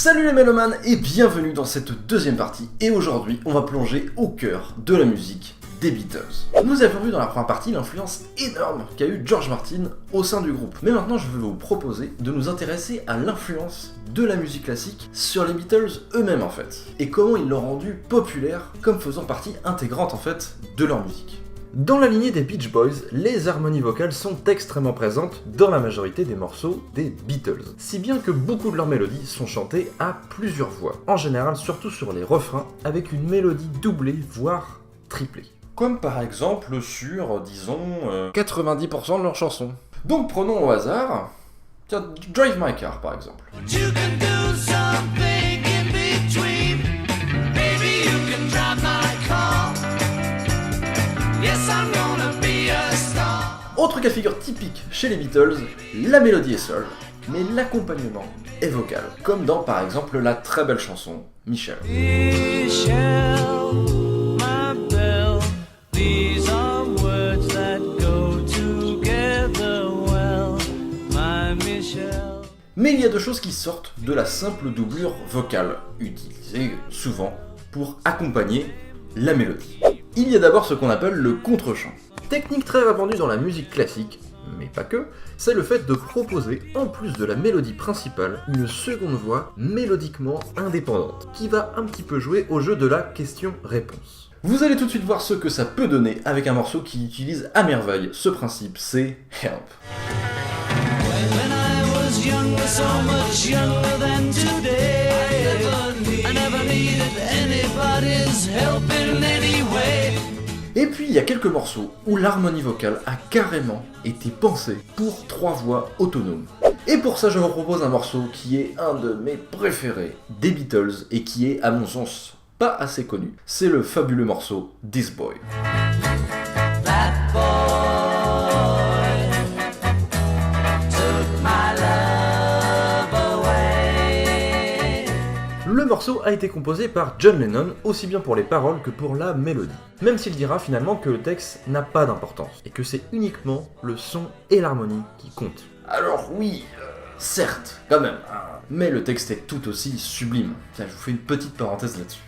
Salut les mélomanes et bienvenue dans cette deuxième partie, et aujourd'hui on va plonger au cœur de la musique des Beatles. Nous avons vu dans la première partie l'influence énorme qu'a eu George Martin au sein du groupe, mais maintenant je vais vous proposer de nous intéresser à l'influence de la musique classique sur les Beatles eux-mêmes en fait, et comment ils l'ont rendu populaire comme faisant partie intégrante en fait de leur musique. Dans la lignée des Beach Boys, les harmonies vocales sont extrêmement présentes dans la majorité des morceaux des Beatles, si bien que beaucoup de leurs mélodies sont chantées à plusieurs voix, en général surtout sur les refrains, avec une mélodie doublée, voire triplée. Comme par exemple sur, disons, 90% de leurs chansons. Donc prenons au hasard, tiens, Drive My Car par exemple. You can do something in between. Baby, you can drive my car. Yes, I'm gonna be a star. Autre cas de figure typique chez les Beatles, la mélodie est seule, mais l'accompagnement est vocal, comme dans par exemple la très belle chanson Michelle. Mais il y a deux choses qui sortent de la simple doublure vocale, utilisée souvent pour accompagner la mélodie. Il y a d'abord ce qu'on appelle le contre-chant. Technique très répandue dans la musique classique, mais pas que, c'est le fait de proposer, en plus de la mélodie principale, une seconde voix mélodiquement indépendante, qui va un petit peu jouer au jeu de la question-réponse. Vous allez tout de suite voir ce que ça peut donner avec un morceau qui utilise à merveille ce principe, c'est Help. So much younger than today. I never needed anybody's help in any way. Et puis il y a quelques morceaux où l'harmonie vocale a carrément été pensée pour 3 voix autonomes. Et pour ça je vous propose un morceau qui est un de mes préférés des Beatles et qui est à mon sens pas assez connu. C'est le fabuleux morceau This Boy. That boy. Le morceau a été composé par John Lennon, aussi bien pour les paroles que pour la mélodie. Même s'il dira finalement que le texte n'a pas d'importance, et que c'est uniquement le son et l'harmonie qui comptent. Alors oui, certes, quand même, mais le texte est tout aussi sublime. Tiens, je vous fais une petite parenthèse là-dessus.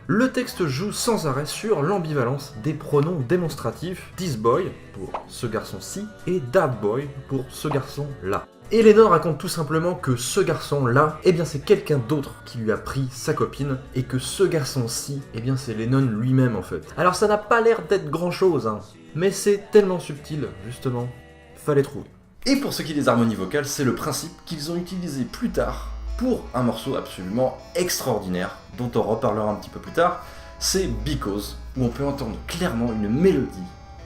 Le texte joue sans arrêt sur l'ambivalence des pronoms démonstratifs this boy pour ce garçon-ci et that boy pour ce garçon-là. Et Lennon raconte tout simplement que ce garçon-là, eh bien c'est quelqu'un d'autre qui lui a pris sa copine, et que ce garçon-ci, eh bien c'est Lennon lui-même en fait. Alors ça n'a pas l'air d'être grand-chose, hein, mais c'est tellement subtil, justement, fallait trouver. Et pour ce qui est des harmonies vocales, c'est le principe qu'ils ont utilisé plus tard pour un morceau absolument extraordinaire, dont on reparlera un petit peu plus tard, c'est Because, où on peut entendre clairement une mélodie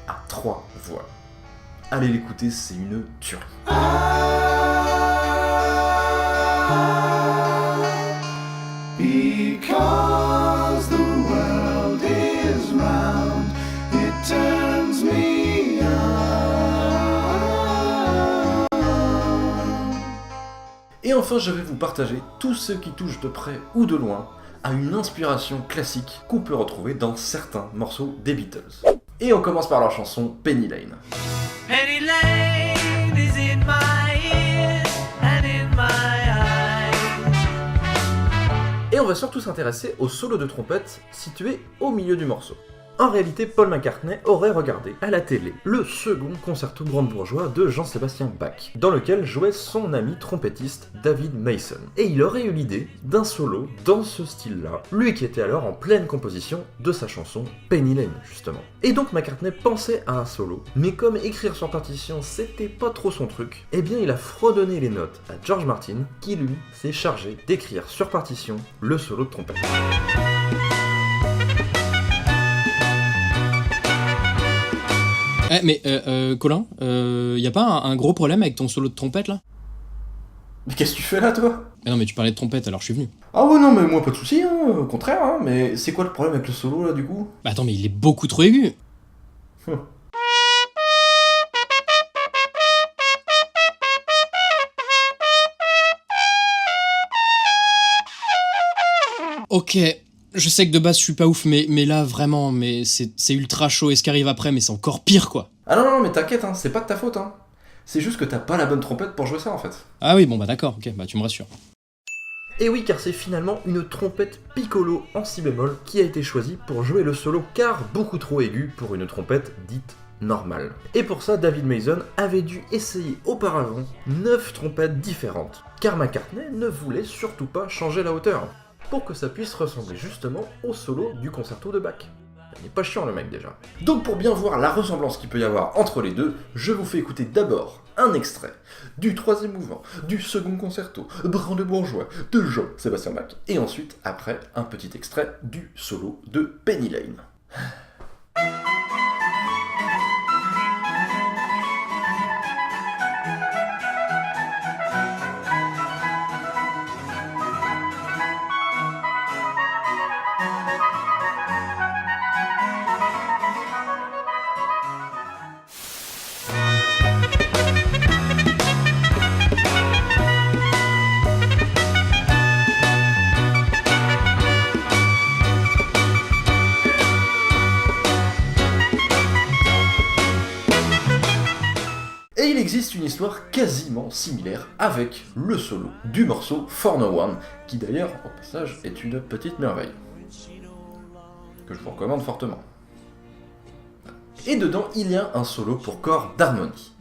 à 3 voix. Allez l'écouter, c'est une tuerie. Because the world is round, it turns me on. Et enfin, je vais vous partager tout ce qui touche de près ou de loin à une inspiration classique qu'on peut retrouver dans certains morceaux des Beatles. Et on commence par leur chanson Penny Lane. Penny Lane is in my ears and in my eyes. Et on va surtout s'intéresser au solo de trompette situé au milieu du morceau. En réalité, Paul McCartney aurait regardé à la télé le second concerto brandebourgeois de Jean-Sébastien Bach, dans lequel jouait son ami trompettiste David Mason. Et il aurait eu l'idée d'un solo dans ce style-là, lui qui était alors en pleine composition de sa chanson Penny Lane, justement. Et donc McCartney pensait à un solo, mais comme écrire sur partition c'était pas trop son truc, eh bien il a fredonné les notes à George Martin, qui lui s'est chargé d'écrire sur partition le solo de trompette. Eh mais Colin, y a pas un gros problème avec ton solo de trompette là ? Mais qu'est-ce que tu fais là toi ? Mais non mais tu parlais de trompette alors je suis venu. Ah ouais non mais moi pas de soucis, hein, au contraire, hein, mais c'est quoi le problème avec le solo là du coup ? Bah attends mais il est beaucoup trop aigu. Ok, je sais que de base je suis pas ouf, mais là vraiment, mais c'est ultra chaud, et ce qui arrive après, mais c'est encore pire quoi. Ah non, mais t'inquiète, hein, c'est pas de ta faute, hein. C'est juste que t'as pas la bonne trompette pour jouer ça en fait. Ah oui, bon bah d'accord, ok, bah tu me rassures. Et oui, car c'est finalement une trompette piccolo en si bémol qui a été choisie pour jouer le solo, car beaucoup trop aigu pour une trompette dite normale. Et pour ça, David Mason avait dû essayer auparavant 9 trompettes différentes, car McCartney ne voulait surtout pas changer la hauteur, pour que ça puisse ressembler justement au solo du concerto de Bach. Il n'est pas chiant le mec déjà. Donc pour bien voir la ressemblance qu'il peut y avoir entre les deux, je vous fais écouter d'abord un extrait du 3e mouvement, du second concerto, brandebourgeois de Jean-Sébastien Bach, et ensuite, après, un petit extrait du solo de Penny Lane. Et il existe une histoire quasiment similaire avec le solo du morceau For No One, qui d'ailleurs, au passage, est une petite merveille, que je vous recommande fortement. Et dedans, il y a un solo pour corps d'harmonie.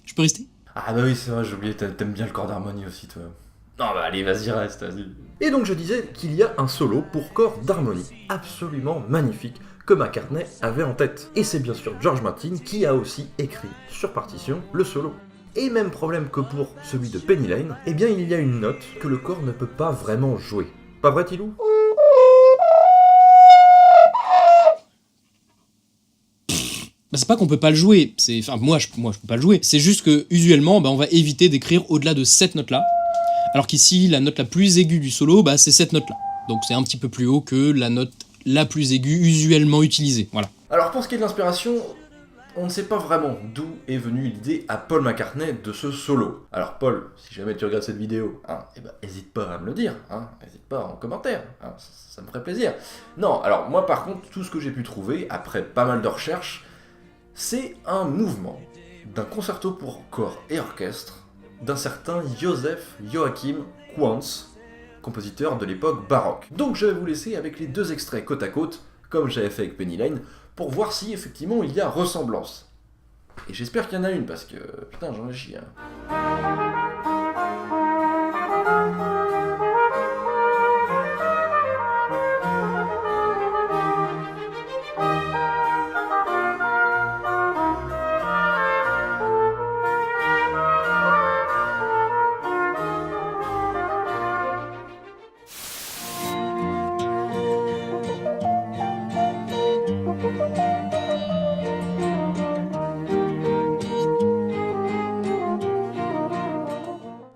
Je peux rester? Ah bah oui, c'est vrai, j'ai oublié, t'aimes bien le corps d'harmonie aussi, toi. Non bah allez, vas-y, reste, vas-y. Et donc je disais qu'il y a un solo pour corps d'harmonie, absolument magnifique, que McCartney avait en tête. Et c'est bien sûr George Martin qui a aussi écrit sur partition le solo. Et même problème que pour celui de Penny Lane, eh bien il y a une note que le corps ne peut pas vraiment jouer. Pas vrai, Tilou ? Bah, c'est pas qu'on peut pas le jouer, enfin moi je peux pas le jouer, c'est juste que usuellement on va éviter d'écrire au-delà de cette note là, alors qu'ici la note la plus aiguë du solo c'est cette note là, donc c'est un petit peu plus haut que la note la plus aiguë usuellement utilisée, voilà. Alors pour ce qui est de l'inspiration, on ne sait pas vraiment d'où est venue l'idée à Paul McCartney de ce solo. Alors Paul, si jamais tu regardes cette vidéo, hésite pas à me le dire, hésite pas en commentaire, ça me ferait plaisir. Non, alors moi par contre, tout ce que j'ai pu trouver, après pas mal de recherches, c'est un mouvement d'un concerto pour corps et orchestre d'un certain Joseph Joachim Quantz, compositeur de l'époque baroque. Donc je vais vous laisser avec les deux extraits côte à côte, comme j'avais fait avec Penny Lane, pour voir si effectivement il y a ressemblance. Et j'espère qu'il y en a une, parce que putain j'en ai chié.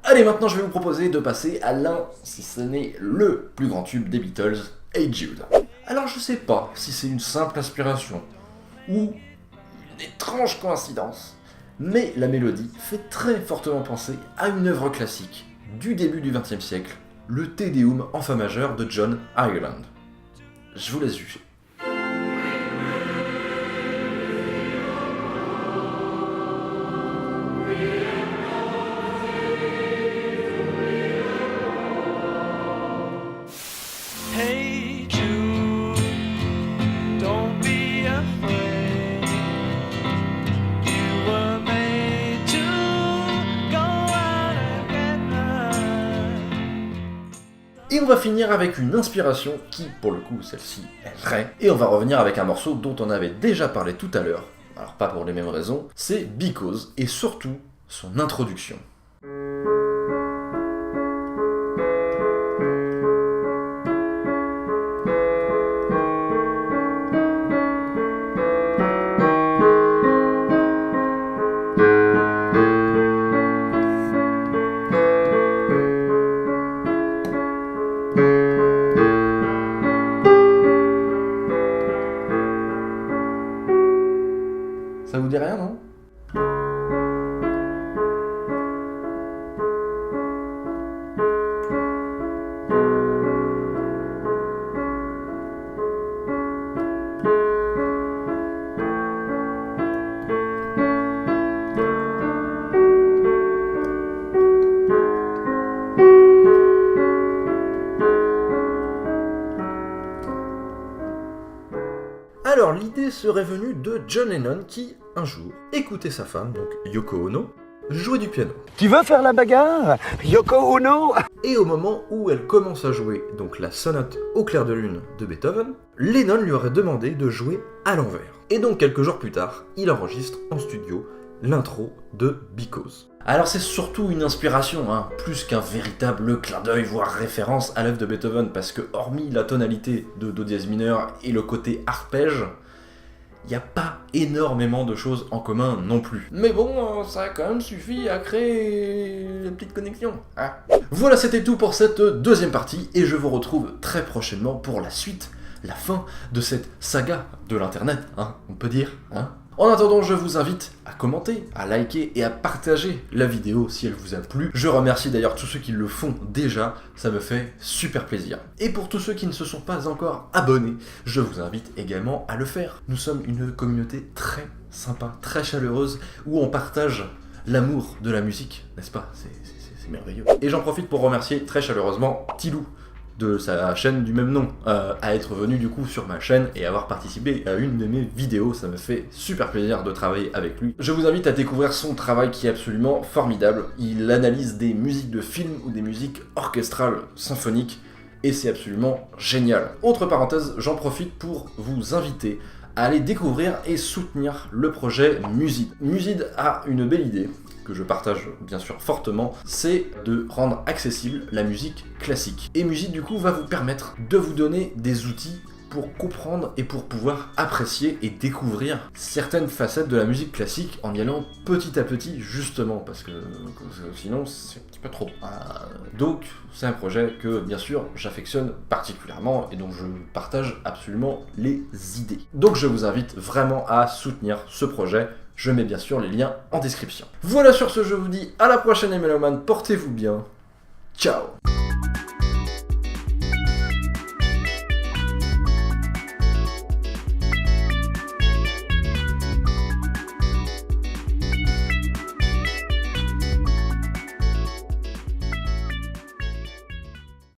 Allez, maintenant je vais vous proposer de passer à l'un, si ce n'est le plus grand tube des Beatles, Hey Jude. Alors je sais pas si c'est une simple inspiration ou une étrange coïncidence, mais la mélodie fait très fortement penser à une œuvre classique du début du XXe siècle, le Te Deum en fa majeur de John Ireland. Je vous laisse juger. Hey Jude, don't be afraid. You were made to go out and get high. Et on va finir avec une inspiration qui, pour le coup, celle-ci est vraie. Et on va revenir avec un morceau dont on avait déjà parlé tout à l'heure. Alors pas pour les mêmes raisons, c'est Because, et surtout son introduction. Ça vous dit rien, non ? Alors l'idée serait venue de John Lennon qui, un jour, écoutait sa femme, donc Yoko Ono, jouer du piano. Tu veux faire la bagarre, Yoko Ono? Et au moment où elle commence à jouer donc la sonate au clair de lune de Beethoven, Lennon lui aurait demandé de jouer à l'envers. Et donc quelques jours plus tard, il enregistre en studio l'intro de Because. Alors c'est surtout une inspiration, hein, plus qu'un véritable clin d'œil, voire référence à l'œuvre de Beethoven, parce que hormis la tonalité de Do dièse mineur et le côté arpège, il n'y a pas énormément de choses en commun non plus. Mais bon, ça a quand même suffi à créer une petite connexion. Hein. Voilà, c'était tout pour cette deuxième partie, et je vous retrouve très prochainement pour la suite, la fin de cette saga de l'internet, hein, on peut dire. Hein. En attendant, je vous invite à commenter, à liker et à partager la vidéo si elle vous a plu. Je remercie d'ailleurs tous ceux qui le font déjà, ça me fait super plaisir. Et pour tous ceux qui ne se sont pas encore abonnés, je vous invite également à le faire. Nous sommes une communauté très sympa, très chaleureuse, où on partage l'amour de la musique, n'est-ce pas? C'est merveilleux. Et j'en profite pour remercier très chaleureusement Tilou, de sa chaîne du même nom, à être venu du coup sur ma chaîne et avoir participé à une de mes vidéos. Ça me fait super plaisir de travailler avec lui. Je vous invite à découvrir son travail qui est absolument formidable. Il analyse des musiques de films ou des musiques orchestrales symphoniques et c'est absolument génial. Autre parenthèse, j'en profite pour vous inviter à aller découvrir et soutenir le projet Musid. Musid a une belle idée, que je partage bien sûr fortement, c'est de rendre accessible la musique classique. Et Musid du coup va vous permettre de vous donner des outils pour comprendre et pour pouvoir apprécier et découvrir certaines facettes de la musique classique en y allant petit à petit justement, parce que sinon c'est un petit peu trop. Donc c'est un projet que bien sûr j'affectionne particulièrement et donc je partage absolument les idées. Donc je vous invite vraiment à soutenir ce projet. Je mets bien sûr les liens en description. Voilà, sur ce, je vous dis à la prochaine les mélomanes, portez-vous bien. Ciao.